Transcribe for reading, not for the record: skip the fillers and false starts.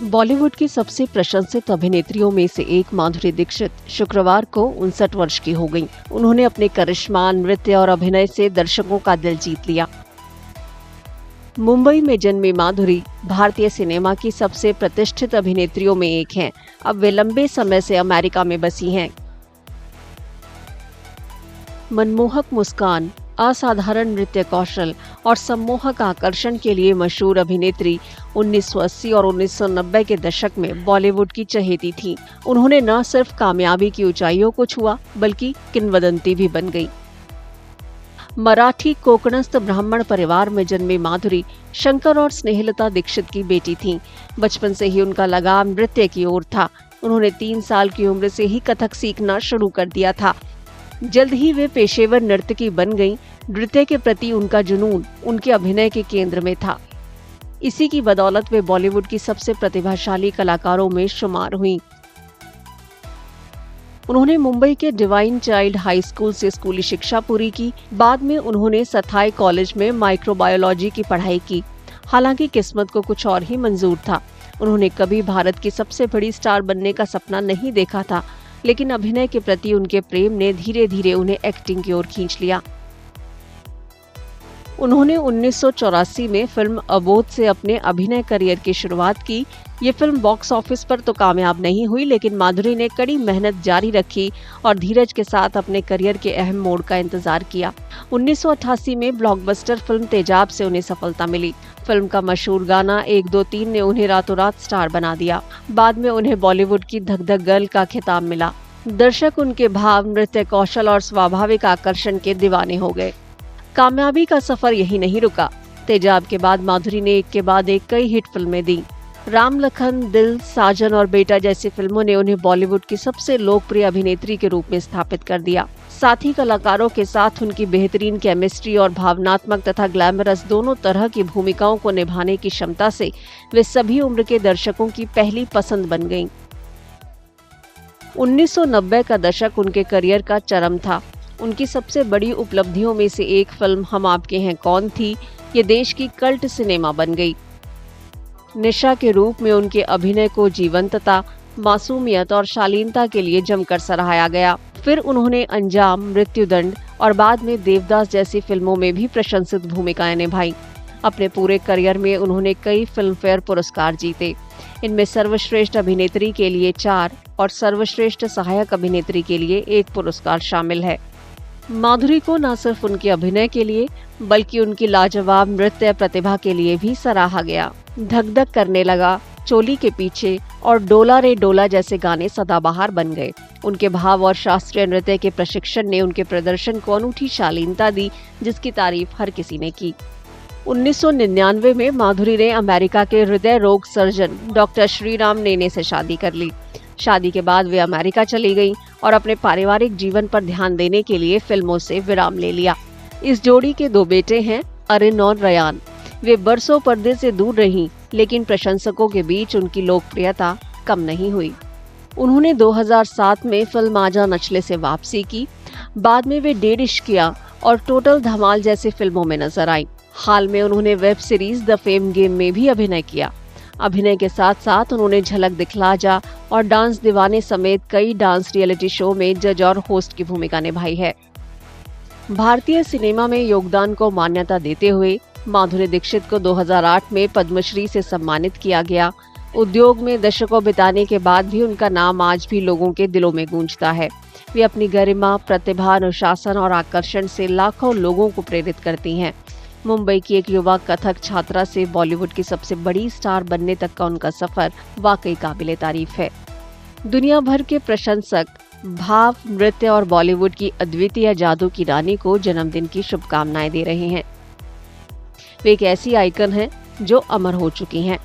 बॉलीवुड की सबसे प्रशंसित अभिनेत्रियों में से एक माधुरी दीक्षित शुक्रवार को 59 वर्ष की हो गईं। उन्होंने अपने करिश्मा, नृत्य और अभिनय से दर्शकों का दिल जीत लिया। मुंबई में जन्मी माधुरी भारतीय सिनेमा की सबसे प्रतिष्ठित अभिनेत्रियों में एक हैं। अब वे लंबे समय से अमेरिका में बसी हैं। मनमोहक मुस्कान, असाधारण नृत्य कौशल और सम्मोहक आकर्षण के लिए मशहूर अभिनेत्री 1980 और 1990 के दशक में बॉलीवुड की चहेती थीं। उन्होंने न सिर्फ कामयाबी की ऊंचाइयों को छुआ बल्कि किंवदंती भी बन गई। मराठी कोकणस्थ ब्राह्मण परिवार में जन्मी माधुरी शंकर और स्नेहलता दीक्षित की बेटी थीं। बचपन से ही उनका लगाव नृत्य की ओर था। उन्होंने 3 साल की उम्र से ही कथक सीखना शुरू कर दिया था। जल्द ही वे पेशेवर नर्तकी बन गईं। नृत्य के प्रति उनका जुनून उनके अभिनय के केंद्र में था। इसी की बदौलत वे बॉलीवुड की सबसे प्रतिभाशाली कलाकारों में शुमार हुईं। उन्होंने मुंबई के डिवाइन चाइल्ड हाई स्कूल से स्कूली शिक्षा पूरी की। बाद में उन्होंने सथाई कॉलेज में माइक्रोबायोलॉजी की पढ़ाई की। हालांकि किस्मत को कुछ और ही मंजूर था। उन्होंने कभी भारत की सबसे बड़ी स्टार बनने का सपना नहीं देखा था, लेकिन अभिनय के प्रति उनके प्रेम ने धीरे धीरे उन्हें एक्टिंग की ओर खींच लिया। उन्होंने 1984 में फिल्म अबोध से अपने अभिनय करियर की शुरुआत की। ये फिल्म बॉक्स ऑफिस पर तो कामयाब नहीं हुई, लेकिन माधुरी ने कड़ी मेहनत जारी रखी और धीरज के साथ अपने करियर के अहम मोड़ का इंतजार किया। 1988 में ब्लॉकबस्टर फिल्म तेजाब से उन्हें सफलता मिली। फिल्म का मशहूर गाना 1 2 3 ने उन्हें रातों रात स्टार बना दिया। बाद में उन्हें बॉलीवुड की धक धक गर्ल का खिताब मिला। दर्शक उनके भाव, नृत्य कौशल और स्वाभाविक आकर्षण के दीवाने हो गए। कामयाबी का सफर यही नहीं रुका। तेजाब के बाद माधुरी ने एक के बाद एक कई हिट फिल्में दी। राम लखन, दिल, साजन और बेटा जैसी फिल्मों ने उन्हें बॉलीवुड की सबसे लोकप्रिय अभिनेत्री के रूप में स्थापित कर दिया। साथ ही कलाकारों के साथ उनकी बेहतरीन केमिस्ट्री और भावनात्मक तथा ग्लैमरस दोनों तरह की भूमिकाओं को निभाने की क्षमता से वे सभी उम्र के दर्शकों की पहली पसंद बन गईं। 1990 का दशक उनके करियर का चरम था। उनकी सबसे बड़ी उपलब्धियों में से एक फिल्म हम आपके हैं कौन थी। ये देश की कल्ट सिनेमा बन गई। निशा के रूप में उनके अभिनय को जीवंतता, मासूमियत और शालीनता के लिए जमकर सराहाया गया। फिर उन्होंने अंजाम, मृत्युदंड और बाद में देवदास जैसी फिल्मों में भी प्रशंसित भूमिकाएं निभाई। अपने पूरे करियर में उन्होंने कई फिल्मफेयर पुरस्कार जीते। इनमें सर्वश्रेष्ठ अभिनेत्री के लिए 4 और सर्वश्रेष्ठ सहायक अभिनेत्री के लिए 1 पुरस्कार शामिल है। माधुरी को न सिर्फ उनके अभिनय के लिए बल्कि उनकी लाजवाब नृत्य प्रतिभा के लिए भी सराहा गया। धक धक करने लगा, चोली के पीछे और डोला रे डोला जैसे गाने सदाबहार बन गए। उनके भाव और शास्त्रीय नृत्य के प्रशिक्षण ने उनके प्रदर्शन को अनूठी शालीनता दी, जिसकी तारीफ हर किसी ने की। 1999 में माधुरी ने अमेरिका के हृदय रोग सर्जन डॉक्टर श्रीराम नेने से शादी कर ली। शादी के बाद वे अमेरिका चली गईं और अपने पारिवारिक जीवन पर ध्यान देने के लिए फिल्मों से विराम ले लिया। इस जोड़ी के 2 बेटे हैं, अरिन और रयान। वे बरसों पर्दे से दूर रहीं, लेकिन प्रशंसकों के बीच उनकी लोकप्रियता कम नहीं हुई। उन्होंने 2007 में फिल्म आजा नचले से वापसी की। बाद में वे डेढ़ इश्किया और टोटल धमाल जैसी फिल्मों में नजर आई। हाल में उन्होंने web series the fame game में भी अभिनय किया। अभिनय के साथ साथ उन्होंने झलक दिखला जा और डांस दीवाने समेत कई डांस रियलिटी शो में जज और होस्ट की भूमिका निभाई है। भारतीय सिनेमा में योगदान को मान्यता देते हुए माधुरी दीक्षित को 2008 में पद्मश्री से सम्मानित किया गया। उद्योग में दशकों बिताने के बाद भी उनका नाम आज भी लोगों के दिलों में गूंजता है। वे अपनी गरिमा, प्रतिभा, अनुशासन और आकर्षण से लाखों लोगों को प्रेरित करती हैं। मुंबई की एक युवा कथक छात्रा से बॉलीवुड की सबसे बड़ी स्टार बनने तक का उनका सफर वाकई काबिले तारीफ है। दुनिया भर के प्रशंसक भाव, नृत्य और बॉलीवुड की अद्वितीय जादू की रानी को जन्मदिन की शुभकामनाएं दे रहे हैं। वे एक ऐसी आइकन हैं जो अमर हो चुकी हैं।